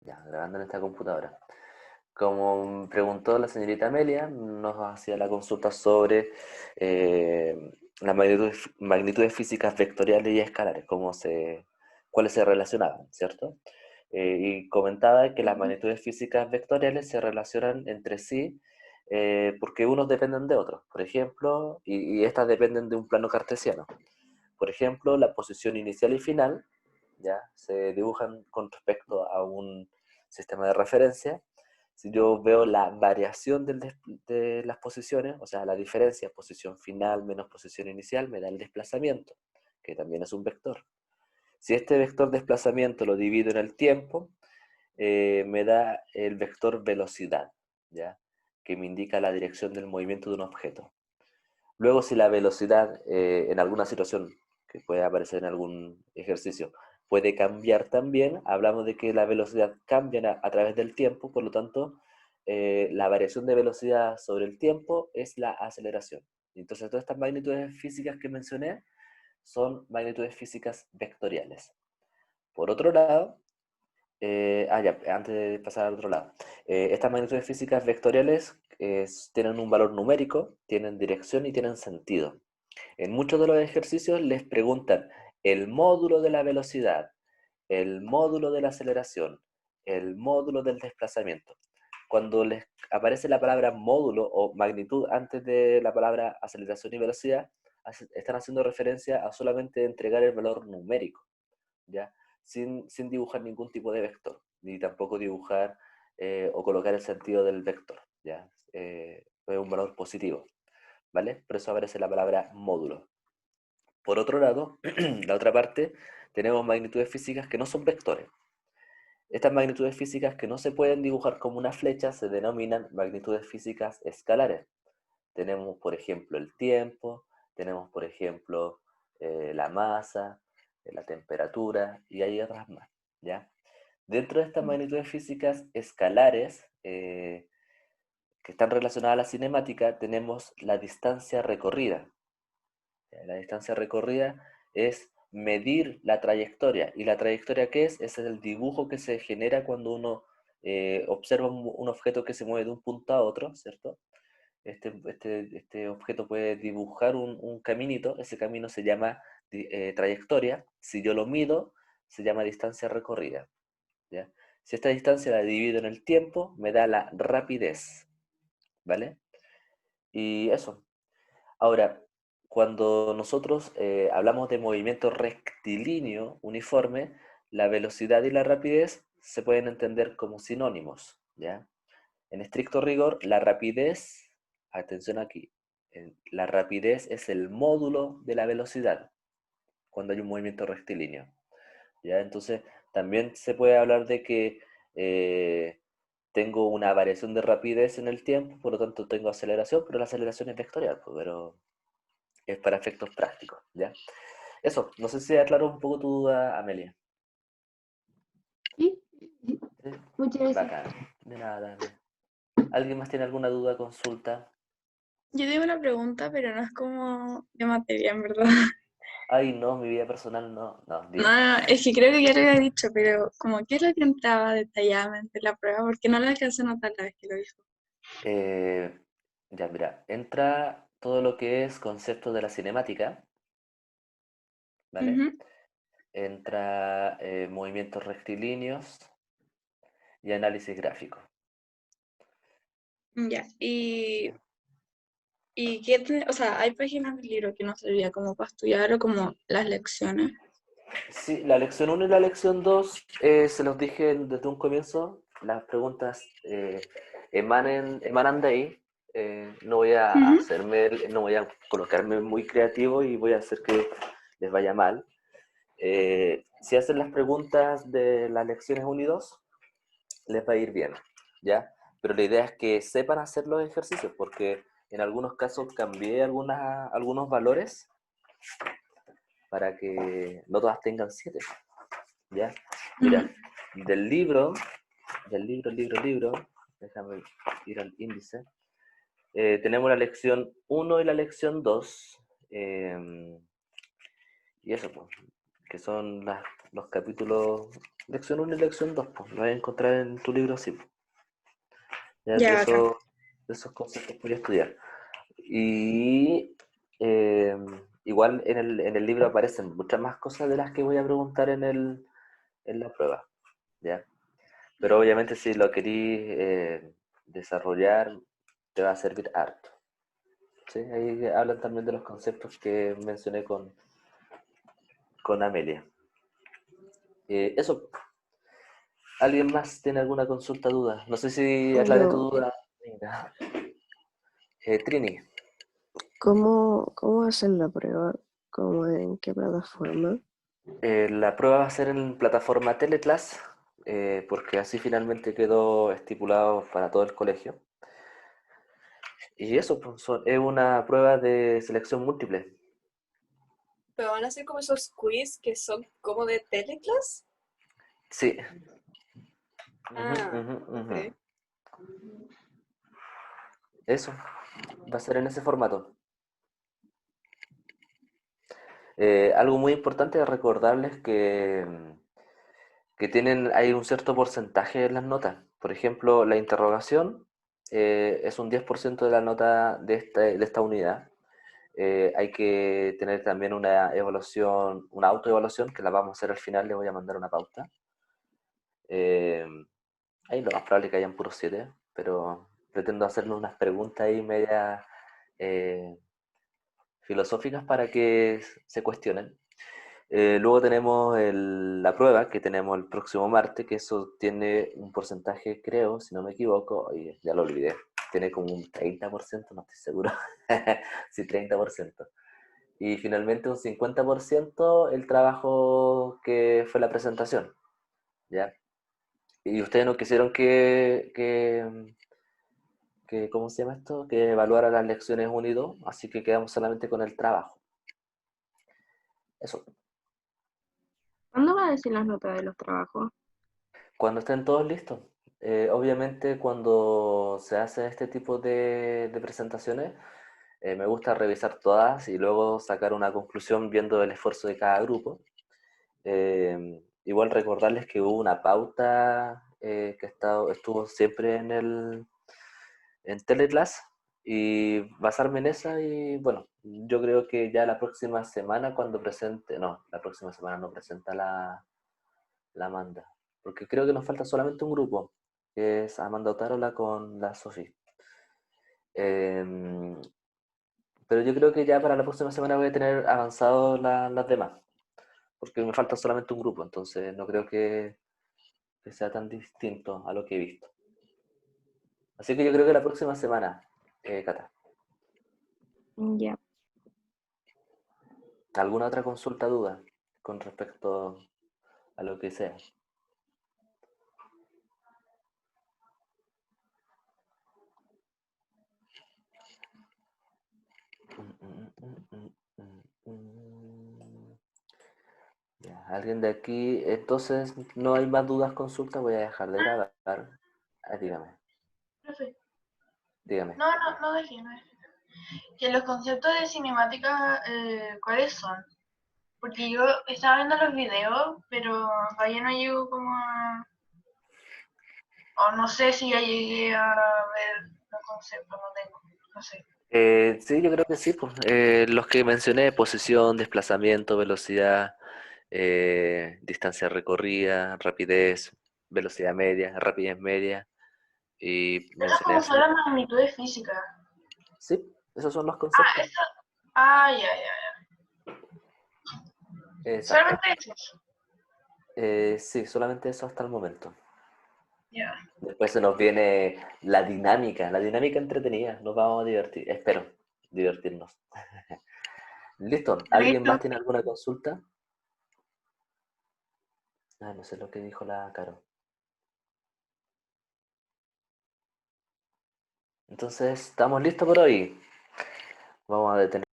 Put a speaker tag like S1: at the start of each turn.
S1: Ya, grabando en esta computadora. Como preguntó la señorita Amelia, nos hacía la consulta sobre las magnitudes físicas vectoriales y escalares, cuáles se relacionaban, ¿cierto? Y comentaba que las
S2: Ujú.
S1: magnitudes físicas vectoriales se relacionan entre sí porque unos dependen de otros, por ejemplo, y estas dependen de un plano cartesiano. Por ejemplo, la posición inicial y final ya se dibujan con respecto a un sistema de referencia. Si yo veo la variación de las posiciones, o sea, la diferencia, posición final menos posición inicial, me da el desplazamiento, que también es un vector. Si este vector desplazamiento lo divido en el tiempo, me da el vector velocidad, ¿ya? Que me indica la dirección del movimiento de un objeto. Luego, si la velocidad en alguna situación que puede aparecer en algún ejercicio puede cambiar también, hablamos de que la velocidad cambia a través del tiempo, por lo tanto, la variación de velocidad sobre el tiempo es la aceleración. Entonces, todas estas magnitudes físicas que mencioné son magnitudes físicas vectoriales. Por otro lado, ya, antes de pasar al otro lado. Estas magnitudes físicas vectoriales tienen un valor numérico, tienen dirección y tienen sentido. En muchos de los ejercicios les preguntan el módulo de la velocidad, el módulo de la aceleración, el módulo del desplazamiento. Cuando les aparece la palabra módulo o magnitud antes de la palabra aceleración y velocidad, están haciendo referencia a solamente entregar el valor numérico, ¿ya? Sin dibujar ningún tipo de vector, ni tampoco dibujar o colocar el sentido del vector, ¿ya? Es un valor positivo, ¿vale? Por eso aparece la palabra módulo. Por otro lado, la otra parte, tenemos magnitudes físicas que no son vectores. Estas magnitudes físicas que no se pueden dibujar como una flecha se denominan magnitudes físicas escalares. Tenemos, por ejemplo, el tiempo, tenemos, por ejemplo, la masa, la temperatura y hay otras más, ¿ya? Dentro de estas magnitudes físicas escalares, que están relacionadas a la cinemática, tenemos la distancia recorrida. La distancia recorrida es medir la trayectoria. ¿Y la trayectoria qué es? Es el dibujo que se genera cuando uno observa un objeto que se mueve de un punto a otro, ¿cierto? Este objeto puede dibujar un caminito, ese camino se llama trayectoria. Si yo lo mido, se llama distancia recorrida, ¿ya? Si esta distancia la divido en el tiempo, me da la rapidez, ¿vale? Y eso. Ahora, cuando nosotros hablamos de movimiento rectilíneo uniforme, la velocidad y la rapidez se pueden entender como sinónimos, ¿ya? En estricto rigor, la rapidez, atención aquí, la rapidez es el módulo de la velocidad cuando hay un movimiento rectilíneo, ¿ya? Entonces, también se puede hablar de que tengo una variación de rapidez en el tiempo, por lo tanto tengo aceleración, pero la aceleración es vectorial, pues, pero es para efectos prácticos, ¿ya? Eso, no sé si aclaró un poco tu duda, Amelia.
S2: Sí,
S1: ¿Sí?
S2: muchas gracias.
S1: Bacán. De nada, Amelia. ¿Alguien más tiene alguna duda, consulta?
S2: Yo tengo una pregunta, pero no es como de materia, en verdad.
S1: Ay, no, mi vida personal no. No,
S2: No,
S1: dime.
S2: es que creo que ya lo había dicho, pero como qué es lo que entraba detalladamente en la prueba, porque no lo alcancé a notar la vez que lo dijo.
S1: Eh, ya, mira, entra todo lo que es concepto de la cinemática, ¿vale?
S2: Ujú.
S1: Entra movimientos rectilíneos y análisis gráfico.
S2: Ya,
S1: ¿Ya?
S2: o sea, hay páginas del libro que no serviría como para estudiar o como las lecciones.
S1: Sí, la lección uno y la lección 2 se los dije desde un comienzo, las preguntas emanan de ahí. No voy a
S2: Ujú.
S1: no voy a colocarme muy creativo y voy a hacer que les vaya mal. Si hacen las preguntas de las lecciones 1 y 2, les va a ir bien, ¿ya? Pero la idea es que sepan hacer los ejercicios, porque en algunos casos cambié algunos valores para que no todas tengan 7. ¿Ya?
S2: Ujú.
S1: Mira, del libro, déjame ir al índice. Tenemos la lección uno y la lección 2 y eso, pues, que son los capítulos lección 1 y lección 2, pues, lo vas a encontrar en tu libro así, pues. Ya
S2: Ya, acá.
S1: de esos conceptos voy a estudiar. Y eh, igual en el libro aparecen muchas más cosas de las que voy a preguntar en la prueba, ¿ya? Pero obviamente si lo querís desarrollar, te va a servir harto. ¿Sí? Ahí hablan también de los conceptos que mencioné con Amelia. Eso, ¿alguien más tiene alguna consulta, duda? No sé si aclaré tu
S3: Yo,
S1: duda. Venga. Trini,
S3: ¿cómo hacen la prueba? ¿Cómo en qué plataforma?
S1: la prueba va a ser en plataforma Teleclass, porque así finalmente quedó estipulado para todo el colegio. Y eso, pues, es una prueba de selección múltiple.
S4: Pero van a ser como esos quiz que son como de teleclass.
S1: Sí. Ujú,
S4: Ah,
S1: ujú, ujú.
S4: ok.
S1: Eso, va a ser en ese formato. Algo muy importante es recordarles que hay un cierto porcentaje en las notas. Por ejemplo, la interrogación es un 10% de la nota de esta unidad. Hay que tener también una evaluación, una autoevaluación, que la vamos a hacer al final, le voy a mandar una pauta. Eh, Ahí lo más probable es que hayan puros 7, pero pretendo hacernos unas preguntas ahí medias eh, filosóficas para que se cuestionen. Luego tenemos la prueba que tenemos el próximo martes, que eso tiene un porcentaje, creo, si no me equivoco, y ya lo olvidé, tiene como un 30%, no estoy seguro, sí, 30%. Y finalmente un 50% el trabajo que fue la presentación, ¿ya? Y ustedes no quisieron ¿cómo se llama esto? Que evaluara las lecciones 1 y 2, así que quedamos solamente con el trabajo. Eso.
S5: ¿Cuándo va a decir las notas de los trabajos?
S1: Cuando estén todos listos. Obviamente cuando se hace este tipo de presentaciones, me gusta revisar todas y luego sacar una conclusión viendo el esfuerzo de cada grupo. Igual recordarles que hubo una pauta que estuvo siempre en Teleclass y basarme en esa y bueno, yo creo que ya la próxima semana cuando presente, no, la próxima semana no presenta la Amanda, porque creo que nos falta solamente un grupo, que es Amanda Otárola con la Sofi. Em, pero yo creo que ya para la próxima semana voy a tener avanzado las demás, porque me falta solamente un grupo, entonces no creo que sea tan distinto a lo que he visto. Así que yo creo que la próxima semana, Cata.
S5: Ya.
S1: ¿Alguna otra consulta, duda con respecto a lo que sea? Ya, alguien de aquí, entonces no hay más dudas, consultas, voy a dejar de grabar. Dígame,
S6: Profe,
S1: dígame.
S6: no dejé, no dejé. Que los conceptos de cinemática, ¿cuáles son? Porque yo estaba viendo los videos, pero todavía no llego como a... O no sé si ya llegué a ver los conceptos, no tengo, no sé.
S1: Sí, yo creo que sí, pues. Los que mencioné, posición, desplazamiento, velocidad, distancia recorrida, rapidez, velocidad media, rapidez media, y
S6: Esas
S1: mencioné
S6: como son
S1: así.
S6: las magnitudes físicas.
S1: Sí, esos son los
S6: Ah,
S1: conceptos.
S6: eso... Ah, ya.
S1: Exacto.
S6: Solamente esos.
S1: Sí, solamente eso hasta el momento.
S6: Ya.
S1: Después se nos viene la dinámica entretenida, nos vamos a divertir, espero divertirnos. Listo, ¿alguien
S6: Listo.
S1: más tiene alguna consulta? Ah, no sé lo que dijo la Caro. Entonces, ¿estamos listos por hoy? Vamos a detener.